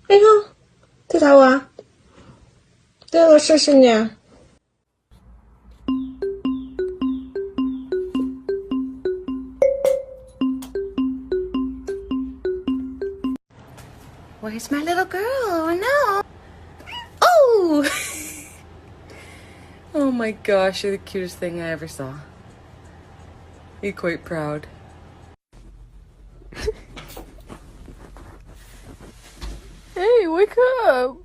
哎呦，睇睇啊，这个试试呢。Where's my little girl? Oh no! Oh! Oh my gosh, you're the cutest thing I ever saw. You're quite proud. Hey, wake up!